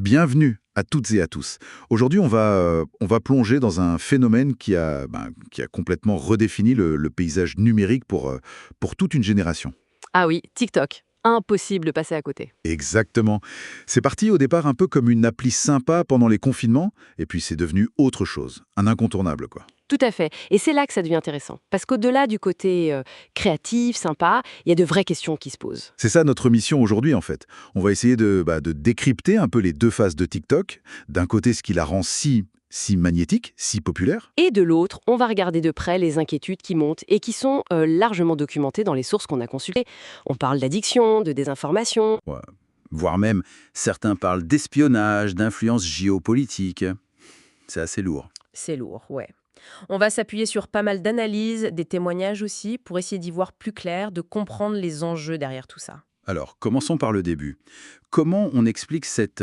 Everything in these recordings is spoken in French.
Bienvenue à toutes et à tous. Aujourd'hui, on va plonger dans un phénomène qui a complètement redéfini le paysage numérique pour toute une génération. Ah oui, TikTok. Impossible de passer à côté. Exactement. C'est parti au départ un peu comme une appli sympa pendant les confinements, et puis c'est devenu autre chose, un incontournable quoi. Tout à fait. Et c'est là que ça devient intéressant. Parce qu'au-delà du côté créatif, sympa, il y a de vraies questions qui se posent. C'est ça notre mission aujourd'hui en fait. On va essayer de décrypter un peu les deux faces de TikTok. D'un côté, ce qui la rend si magnétique, si populaire. Et de l'autre, on va regarder de près les inquiétudes qui montent et qui sont largement documentées dans les sources qu'on a consultées. On parle d'addiction, de désinformation. Ouais. Voire même, certains parlent d'espionnage, d'influence géopolitique. C'est assez lourd. C'est lourd, ouais. On va s'appuyer sur pas mal d'analyses, des témoignages aussi, pour essayer d'y voir plus clair, de comprendre les enjeux derrière tout ça. Alors, commençons par le début. Comment on explique cette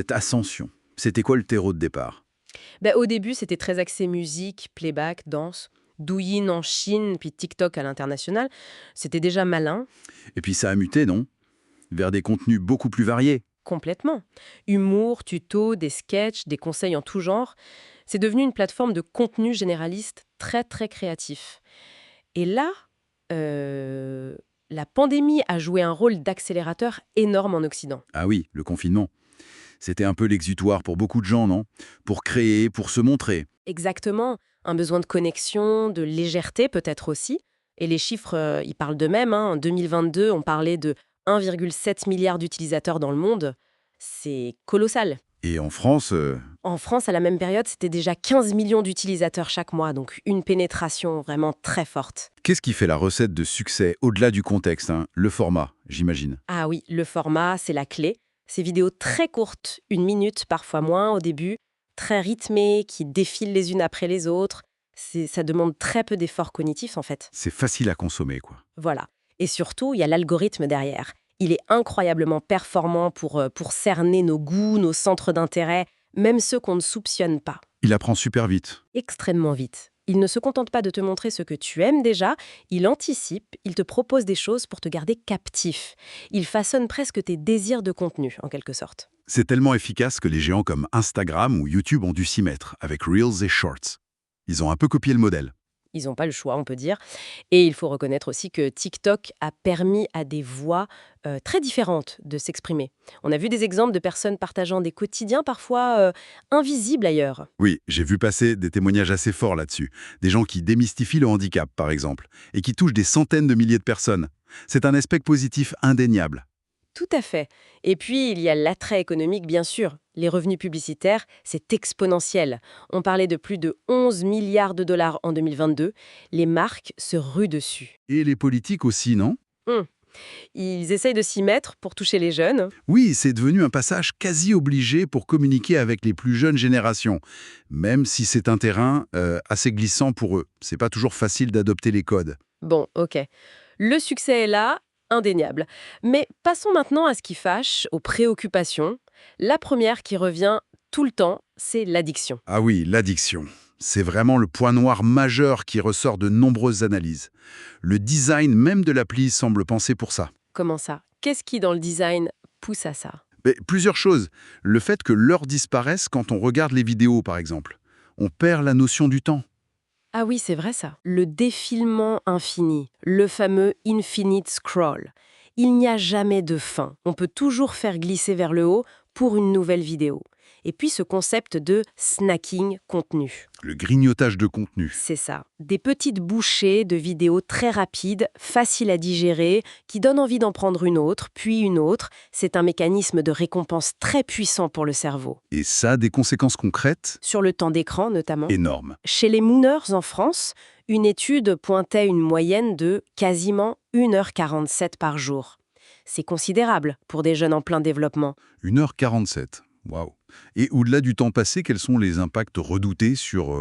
ascension? C'était quoi le terreau de départ? Au début, c'était très axé musique, playback, danse. Douyin en Chine, puis TikTok à l'international. C'était déjà malin, Et puis ça a muté, non? Vers des contenus beaucoup plus variés. complètement. Humour, tutos, des sketchs, des conseils en tout genre. C'est devenu une plateforme de contenu généraliste très très créatif. Et là, euh, la pandémie a joué un rôle d'accélérateur énorme en Occident. Ah oui, le confinement. C'était un peu l'exutoire pour beaucoup de gens, non? Pour créer, pour se montrer. Exactement, un besoin de connexion, de légèreté peut-être aussi. Et les chiffres, ils parlent d'eux-mêmes, hein. En 2022, on parlait de 1,7 milliard d'utilisateurs dans le monde. C'est colossal. Et en France, En France, à la même période, c'était déjà 15 millions d'utilisateurs chaque mois, donc une pénétration vraiment très forte. qu'est-ce qui fait la recette de succès au-delà du contexte, hein? Le format, j'imagine. Ah oui, le format, c'est la clé. Ces vidéos très courtes, 1 minute, parfois moins au début, très rythmées, qui défilent les unes après les autres. Ça demande très peu d'efforts cognitifs en fait. C'est facile à consommer, quoi. Voilà. Et surtout, il y a l'algorithme derrière. Il est incroyablement performant pour cerner nos goûts, nos centres d'intérêt, même ceux qu'on ne soupçonne pas. Il apprend super vite. Extrêmement vite. Il ne se contente pas de te montrer ce que tu aimes déjà, il anticipe, il te propose des choses pour te garder captif. Il façonne presque tes désirs de contenu, en quelque sorte. C'est tellement efficace que les géants comme Instagram ou YouTube ont dû s'y mettre, avec Reels et Shorts. Ils ont un peu copié le modèle. Ils n'ont pas le choix, on peut dire. Et il faut reconnaître aussi que TikTok a permis à des voix très différentes de s'exprimer. On a vu des exemples de personnes partageant des quotidiens parfois invisibles ailleurs. Oui, j'ai vu passer des témoignages assez forts là-dessus. Des gens qui démystifient le handicap, par exemple, et qui touchent des centaines de milliers de personnes. C'est un aspect positif indéniable. Tout à fait. Et puis, il y a l'attrait économique, bien sûr. Les revenus publicitaires, c'est exponentiel. On parlait de plus de 11 milliards de dollars en 2022. Les marques se ruent dessus. Et les politiques aussi, non? Hum. Ils essayent de s'y mettre pour toucher les jeunes. Oui, c'est devenu un passage quasi obligé pour communiquer avec les plus jeunes générations, même si c'est un terrain assez glissant pour eux. C'est pas toujours facile d'adopter les codes. Bon, ok. Le succès est là, indéniable. Mais passons maintenant à ce qui fâche, aux préoccupations. La première qui revient tout le temps, c'est l'addiction. Ah oui, l'addiction. C'est vraiment le point noir majeur qui ressort de nombreuses analyses. Le design même de l'appli semble penser pour ça. Comment ça? Qu'est-ce qui, dans le design, pousse à ça? Mais plusieurs choses. Le fait que l'heure disparaisse quand on regarde les vidéos, par exemple. On perd la notion du temps. Ah oui, c'est vrai ça. Le défilement infini, le fameux infinite scroll. Il n'y a jamais de fin. On peut toujours faire glisser vers le haut pour une nouvelle vidéo. Et puis ce concept de snacking contenu. Le grignotage de contenu. C'est ça. Des petites bouchées de vidéos très rapides, faciles à digérer, qui donnent envie d'en prendre une autre, puis une autre. C'est un mécanisme de récompense très puissant pour le cerveau. Et ça a des conséquences concrètes Sur le temps d'écran notamment. énormes. Chez les Mooners en France, une étude pointait une moyenne de quasiment 1h47 par jour. C'est considérable pour des jeunes en plein développement. 1h47. Waouh. Et au-delà du temps passé, quels sont les impacts redoutés sur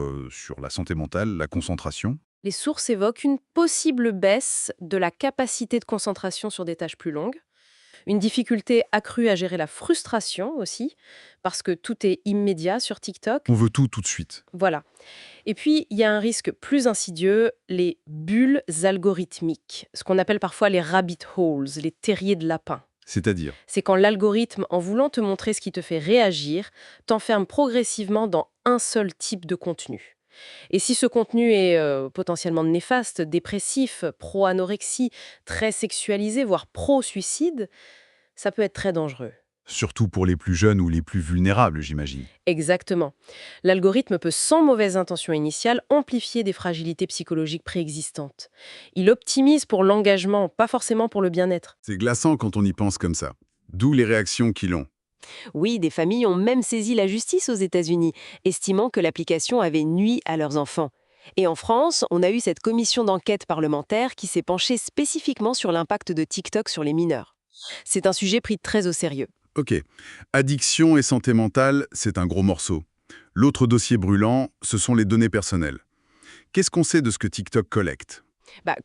la santé mentale, la concentration? Les sources évoquent une possible baisse de la capacité de concentration sur des tâches plus longues, une difficulté accrue à gérer la frustration aussi, parce que tout est immédiat sur TikTok. On veut tout de suite. Voilà. Et puis, il y a un risque plus insidieux, les bulles algorithmiques, ce qu'on appelle parfois les rabbit holes, les terriers de lapin. C'est-à-dire? C'est quand l'algorithme, en voulant te montrer ce qui te fait réagir, t'enferme progressivement dans un seul type de contenu. Et si ce contenu est potentiellement néfaste, dépressif, pro-anorexie, très sexualisé, voire pro-suicide, ça peut être très dangereux. Surtout pour les plus jeunes ou les plus vulnérables, j'imagine. Exactement. L'algorithme peut, sans mauvaise intention initiale, amplifier des fragilités psychologiques préexistantes. Il optimise pour l'engagement, pas forcément pour le bien-être. C'est glaçant quand on y pense comme ça. D'où les réactions qu'ils ont. Oui, des familles ont même saisi la justice aux États-Unis, estimant que l'application avait nui à leurs enfants. Et en France, on a eu cette commission d'enquête parlementaire qui s'est penchée spécifiquement sur l'impact de TikTok sur les mineurs. C'est un sujet pris très au sérieux. Ok. Addiction et santé mentale, c'est un gros morceau. L'autre dossier brûlant, ce sont les données personnelles. Qu'est-ce qu'on sait de ce que TikTok collecte?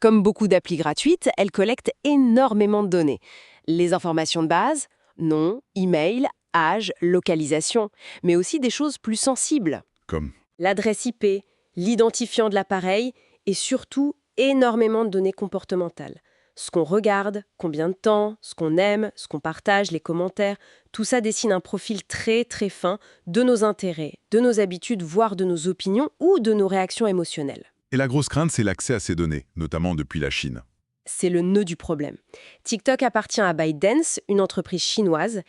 Comme beaucoup d'applis gratuites, elle collecte énormément de données. Les informations de base, nom, email, âge, localisation, mais aussi des choses plus sensibles. Comme? L'adresse IP, l'identifiant de l'appareil et surtout énormément de données comportementales. Ce qu'on regarde, combien de temps, ce qu'on aime, ce qu'on partage, les commentaires, tout ça dessine un profil très très fin de nos intérêts, de nos habitudes, voire de nos opinions ou de nos réactions émotionnelles. Et la grosse crainte, c'est l'accès à ces données, notamment depuis la Chine. C'est le nœud du problème. TikTok appartient à ByteDance, une entreprise chinoise,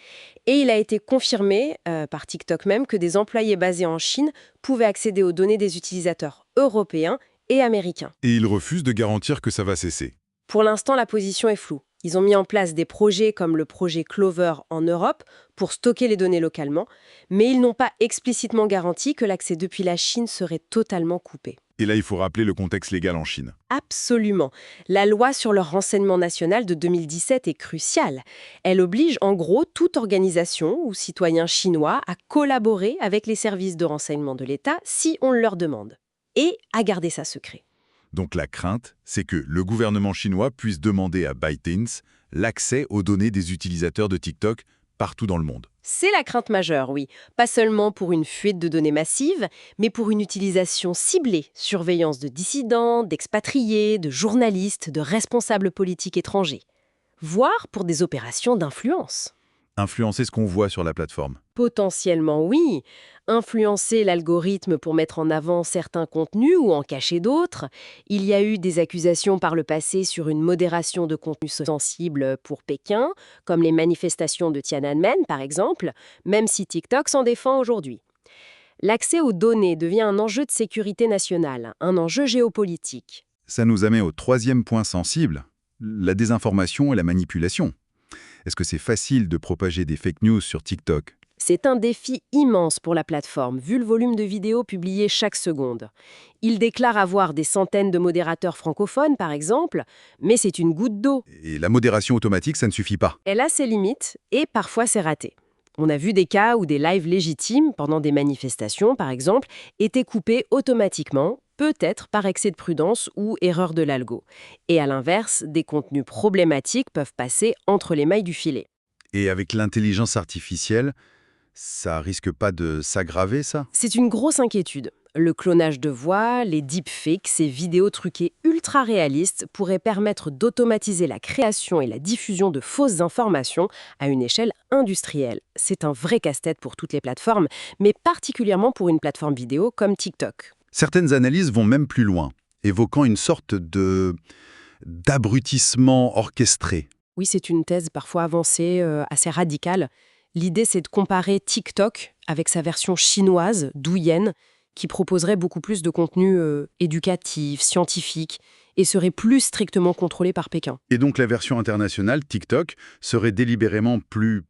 et il a été confirmé par TikTok même que des employés basés en Chine pouvaient accéder aux données des utilisateurs européens et américains. Et ils refusent de garantir que ça va cesser. Pour l'instant, la position est floue. Ils ont mis en place des projets comme le projet Clover en Europe pour stocker les données localement, mais ils n'ont pas explicitement garanti que l'accès depuis la Chine serait totalement coupé. Et là, il faut rappeler le contexte légal en Chine. Absolument. La loi sur le renseignement national de 2017 est cruciale. Elle oblige en gros toute organisation ou citoyen chinois à collaborer avec les services de renseignement de l'État si on le leur demande, et à garder ça secret. Donc la crainte, c'est que le gouvernement chinois puisse demander à ByteDance l'accès aux données des utilisateurs de TikTok partout dans le monde. C'est la crainte majeure, oui. Pas seulement pour une fuite de données massive, mais pour une utilisation ciblée, surveillance de dissidents, d'expatriés, de journalistes, de responsables politiques étrangers. Voire pour des opérations d'influence. Influencer ce qu'on voit sur la plateforme. Potentiellement, oui. Influencer l'algorithme pour mettre en avant certains contenus ou en cacher d'autres. Il y a eu des accusations par le passé sur une modération de contenus sensibles pour Pékin, comme les manifestations de Tiananmen, par exemple, même si TikTok s'en défend aujourd'hui. L'accès aux données devient un enjeu de sécurité nationale, un enjeu géopolitique. Ça nous amène au troisième point sensible, la désinformation et la manipulation. Est-ce que c'est facile de propager des fake news sur TikTok? C'est un défi immense pour la plateforme, vu le volume de vidéos publiées chaque seconde. Il déclare avoir des centaines de modérateurs francophones, par exemple, mais c'est une goutte d'eau. Et la modération automatique, ça ne suffit pas. Elle a ses limites, et parfois c'est raté. On a vu des cas où des lives légitimes, pendant des manifestations par exemple, étaient coupés automatiquement, peut-être par excès de prudence ou erreur de l'algo. Et à l'inverse, des contenus problématiques peuvent passer entre les mailles du filet. Et avec l'intelligence artificielle, ça risque pas de s'aggraver, ça? C'est une grosse inquiétude. Le clonage de voix, les deepfakes, ces vidéos truquées ultra réalistes pourraient permettre d'automatiser la création et la diffusion de fausses informations à une échelle industrielle. C'est un vrai casse-tête pour toutes les plateformes, mais particulièrement pour une plateforme vidéo comme TikTok. Certaines analyses vont même plus loin, évoquant une sorte d'abrutissement orchestré. Oui, c'est une thèse parfois avancée, assez radicale. L'idée, c'est de comparer TikTok avec sa version chinoise, Douyin, qui proposerait beaucoup plus de contenu éducatif, scientifique, et serait plus strictement contrôlé par Pékin. Et donc la version internationale, TikTok, serait délibérément plus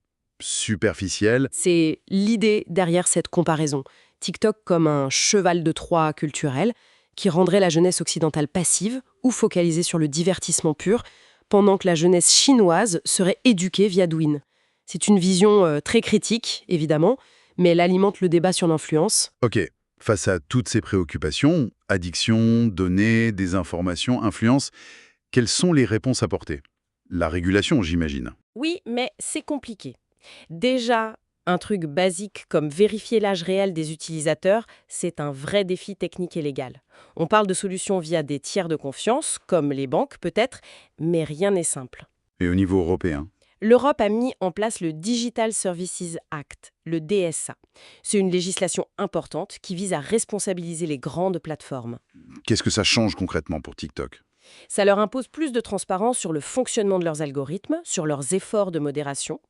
superficielle. C'est l'idée derrière cette comparaison. TikTok comme un cheval de Troie culturel qui rendrait la jeunesse occidentale passive ou focalisée sur le divertissement pur, pendant que la jeunesse chinoise serait éduquée via Douyin. C'est une vision très critique, évidemment, mais elle alimente le débat sur l'influence. Ok, face à toutes ces préoccupations, addiction, données, désinformation, influence, quelles sont les réponses apportées? La régulation, j'imagine. Oui, mais c'est compliqué. Déjà, un truc basique comme vérifier l'âge réel des utilisateurs, c'est un vrai défi technique et légal. On parle de solutions via des tiers de confiance, comme les banques peut-être, mais rien n'est simple. Et au niveau européen? L'Europe a mis en place le Digital Services Act, le DSA. C'est une législation importante qui vise à responsabiliser les grandes plateformes. Qu'est-ce que ça change concrètement pour TikTok? Ça leur impose plus de transparence sur le fonctionnement de leurs algorithmes, sur leurs efforts de modération.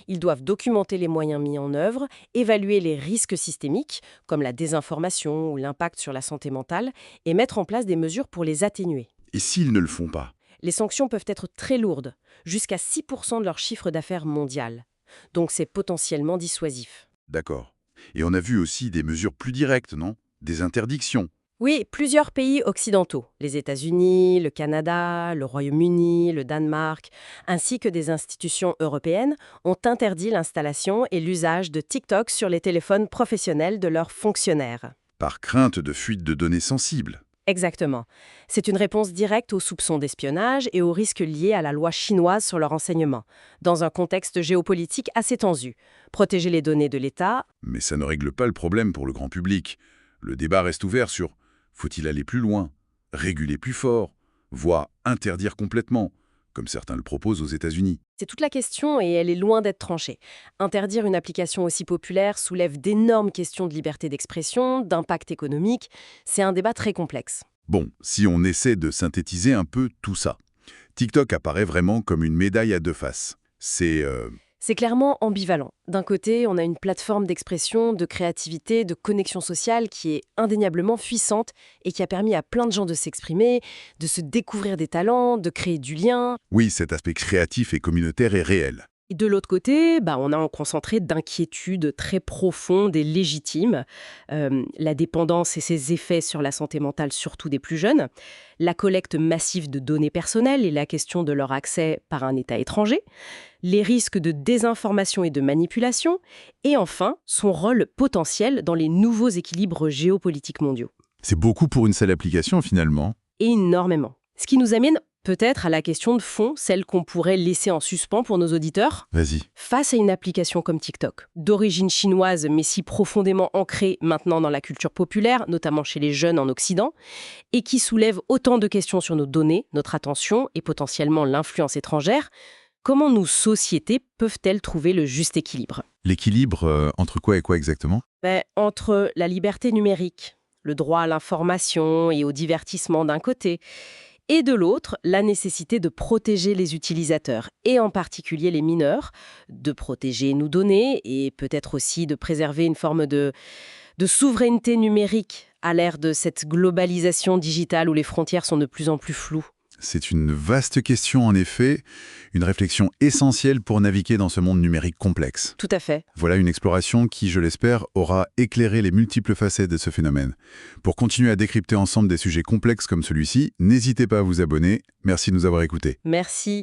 Ils doivent documenter les moyens mis en œuvre, évaluer les risques systémiques, comme la désinformation ou l'impact sur la santé mentale, et mettre en place des mesures pour les atténuer. Et s'ils ne le font pas? Les sanctions peuvent être très lourdes, jusqu'à 6% de leur chiffre d'affaires mondial. Donc c'est potentiellement dissuasif. D'accord. Et on a vu aussi des mesures plus directes, non? Des interdictions. Oui, plusieurs pays occidentaux, les États-Unis, le Canada, le Royaume-Uni, le Danemark, ainsi que des institutions européennes, ont interdit l'installation et l'usage de TikTok sur les téléphones professionnels de leurs fonctionnaires. Par crainte de fuite de données sensibles. Exactement. C'est une réponse directe aux soupçons d'espionnage et aux risques liés à la loi chinoise sur leur renseignement, dans un contexte géopolitique assez tendu. Protéger les données de l'État. Mais ça ne règle pas le problème pour le grand public. Le débat reste ouvert sur faut-il aller plus loin, réguler plus fort, voire interdire complètement, comme certains le proposent aux États-Unis. C'est toute la question et elle est loin d'être tranchée. Interdire une application aussi populaire soulève d'énormes questions de liberté d'expression, d'impact économique. C'est un débat très complexe. Bon, si on essaie de synthétiser un peu tout ça, TikTok apparaît vraiment comme une médaille à deux faces. C'est clairement ambivalent. D'un côté, on a une plateforme d'expression, de créativité, de connexion sociale qui est indéniablement puissante et qui a permis à plein de gens de s'exprimer, de se découvrir des talents, de créer du lien. Oui, cet aspect créatif et communautaire est réel. Et de l'autre côté, on a un concentré d'inquiétudes très profondes et légitimes. La dépendance et ses effets sur la santé mentale, surtout des plus jeunes. La collecte massive de données personnelles et la question de leur accès par un État étranger. Les risques de désinformation et de manipulation. Et enfin, son rôle potentiel dans les nouveaux équilibres géopolitiques mondiaux. C'est beaucoup pour une seule application, finalement. Énormément. Ce qui nous amène peut-être à la question de fond, celle qu'on pourrait laisser en suspens pour nos auditeurs. Vas-y. Face à une application comme TikTok, d'origine chinoise mais si profondément ancrée maintenant dans la culture populaire, notamment chez les jeunes en Occident, et qui soulève autant de questions sur nos données, notre attention et potentiellement l'influence étrangère, comment nos sociétés peuvent-elles trouver le juste équilibre? L'équilibre entre quoi et quoi exactement? Entre la liberté numérique, le droit à l'information et au divertissement d'un côté, et de l'autre, la nécessité de protéger les utilisateurs, et en particulier les mineurs, de protéger nos données et peut-être aussi de préserver une forme de souveraineté numérique à l'ère de cette globalisation digitale où les frontières sont de plus en plus floues. C'est une vaste question en effet, une réflexion essentielle pour naviguer dans ce monde numérique complexe. Tout à fait. Voilà une exploration qui, je l'espère, aura éclairé les multiples facettes de ce phénomène. Pour continuer à décrypter ensemble des sujets complexes comme celui-ci, n'hésitez pas à vous abonner. Merci de nous avoir écoutés. Merci.